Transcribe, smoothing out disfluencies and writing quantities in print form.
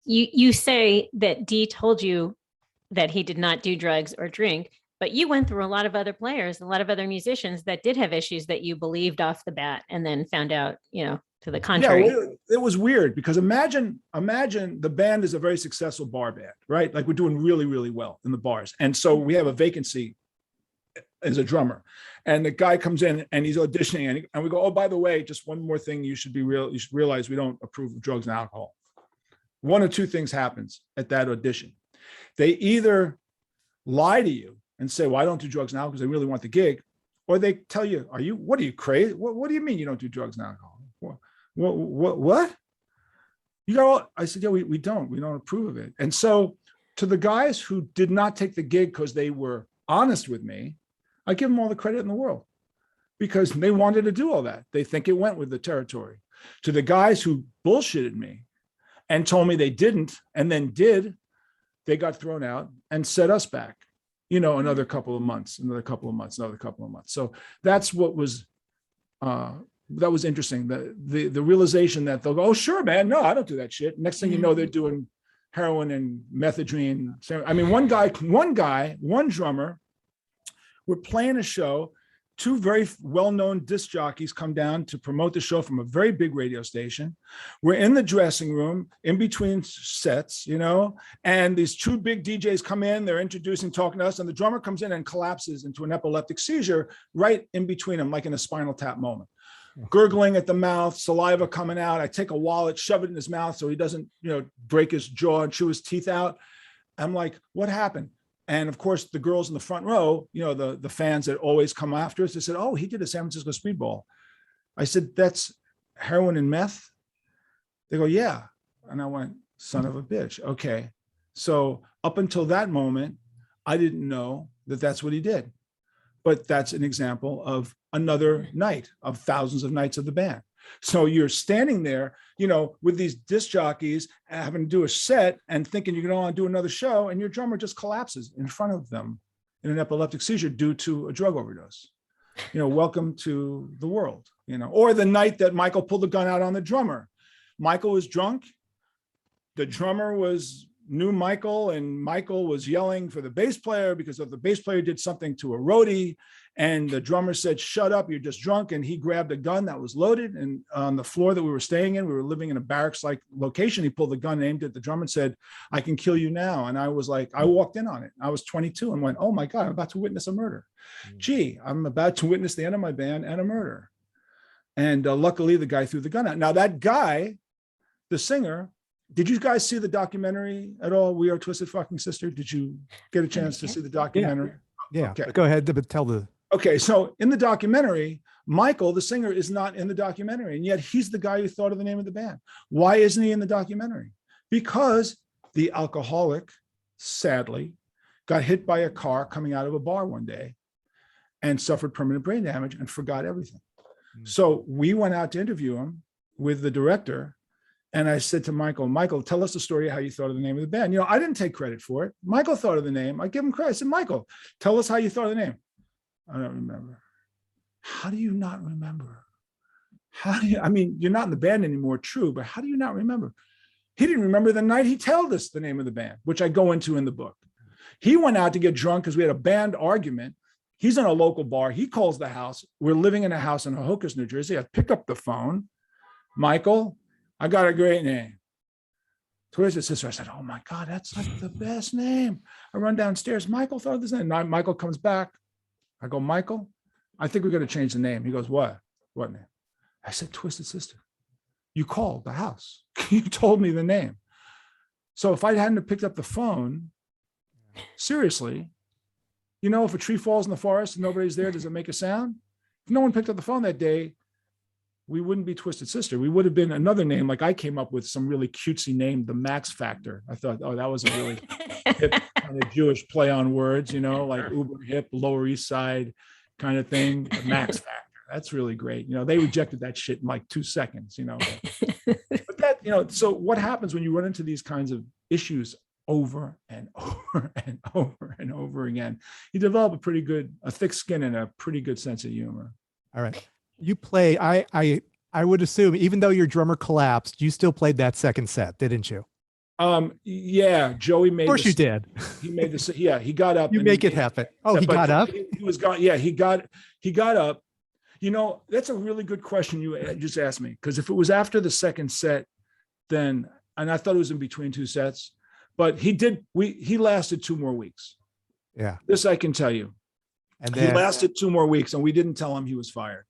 You say that Dee told you that he did not do drugs or drink, but you went through a lot of other players, a lot of other musicians that did have issues that you believed off the bat and then found out, to the contrary. Yeah, it was weird because imagine the band is a very successful bar band, right? Like we're doing really, really well in the bars. And so we have a vacancy as a drummer. And the guy comes in and he's auditioning and we go, oh, by the way, just one more thing you should realize we don't approve of drugs and alcohol. One of two things happens at that audition. They either lie to you and say, well, I don't do drugs now because they really want the gig. Or they tell you, what are you crazy? What do you mean you don't do drugs and alcohol? What? You got all, I said, yeah, we don't approve of it. And so to the guys who did not take the gig because they were honest with me, I give them all the credit in the world because they wanted to do all that. They think it went with the territory. To the guys who bullshitted me and told me they didn't and then did, they got thrown out and set us back, another couple of months. So that's what was, that was interesting. The realization that they'll go, oh, sure, man. No, I don't do that shit. Next thing you know, they're doing heroin and methadone. I mean, one drummer, we're playing a show. Two very well-known disc jockeys come down to promote the show from a very big radio station. We're in the dressing room in between sets, and these two big DJs come in, they're introducing, talking to us, and the drummer comes in and collapses into an epileptic seizure right in between them, like in a Spinal Tap moment. Gurgling at the mouth, saliva coming out. I take a wallet, shove it in his mouth so he doesn't, break his jaw and chew his teeth out. I'm like, what happened? And of course, the girls in the front row, the fans that always come after us, they said, oh, he did a San Francisco Speedball. I said, that's heroin and meth? They go, yeah. And I went, son of a bitch. Okay. So up until that moment, I didn't know that that's what he did. But that's an example of another night of thousands of nights of the band. So you're standing there, with these disc jockeys having to do a set and thinking you're going to want to do another show, and your drummer just collapses in front of them in an epileptic seizure due to a drug overdose. Welcome to the world, or the night that Michael pulled the gun out on the drummer. Michael was drunk. The drummer knew Michael, and Michael was yelling for the bass player because the bass player did something to a roadie, and the drummer said, shut up, you're just drunk. And he grabbed a gun that was loaded, and on the floor that we were staying in, we were living in a barracks-like location. He pulled the gun, aimed at the drummer and said, I can kill you now. And I was like, I walked in on it. I was 22 and went, oh my God, I'm about to witness a murder. Gee, I'm about to witness the end of my band and a murder. And luckily the guy threw the gun out. Now that guy, the singer, did you guys see the documentary at all? We Are Twisted Fucking Sister. Did you get a chance to see the documentary? Yeah. Okay. Go ahead, but tell the. Okay. So in the documentary, Michael, the singer, is not in the documentary. And yet he's the guy who thought of the name of the band. Why isn't he in the documentary? Because the alcoholic, sadly, got hit by a car coming out of a bar one day and suffered permanent brain damage and forgot everything. So we went out to interview him with the director. And I said to Michael, tell us the story of how you thought of the name of the band. I didn't take credit for it. Michael thought of the name. I give him credit. I said, Michael, tell us how you thought of the name. I don't remember. How do you not remember? You're not in the band anymore, true, but how do you not remember? He didn't remember the night he told us the name of the band, which I go into in the book. He went out to get drunk because we had a band argument. He's in a local bar. He calls the house. We're living in a house in Hohokus, New Jersey. I pick up the phone. Michael, I got a great name. Twisted Sister. I said, oh my God, that's like the best name. I run downstairs. Michael thought of this name. Now Michael comes back. I go, Michael, I think we're going to change the name. He goes, what? What name? I said, Twisted Sister. You called the house. You told me the name. So if I hadn't have picked up the phone, seriously, if a tree falls in the forest and nobody's there, does it make a sound? If no one picked up the phone that day, we wouldn't be Twisted Sister. We would have been another name. Like I came up with some really cutesy name, the Max Factor. I thought, oh, that was a really hip kind of Jewish play on words, like uber hip, Lower East Side kind of thing. The Max Factor. That's really great. They rejected that shit in like 2 seconds, But that, so what happens when you run into these kinds of issues over and over and over and over again? You develop a thick skin and a pretty good sense of humor. All right. You play, I would assume, even though your drummer collapsed, you still played that second set, didn't you? Yeah, Joey made. Of course you did. He made this. Yeah, he got up. You and make he it made- happen. Oh, Yeah, he but got up. He was gone. Yeah, he got up. You know, that's a really good question you just asked me, because if it was after the second set, then, and I thought it was in between two sets, but he lasted 2 more weeks. Yeah. This I can tell you. And He then lasted 2 more weeks, and we didn't tell him he was fired.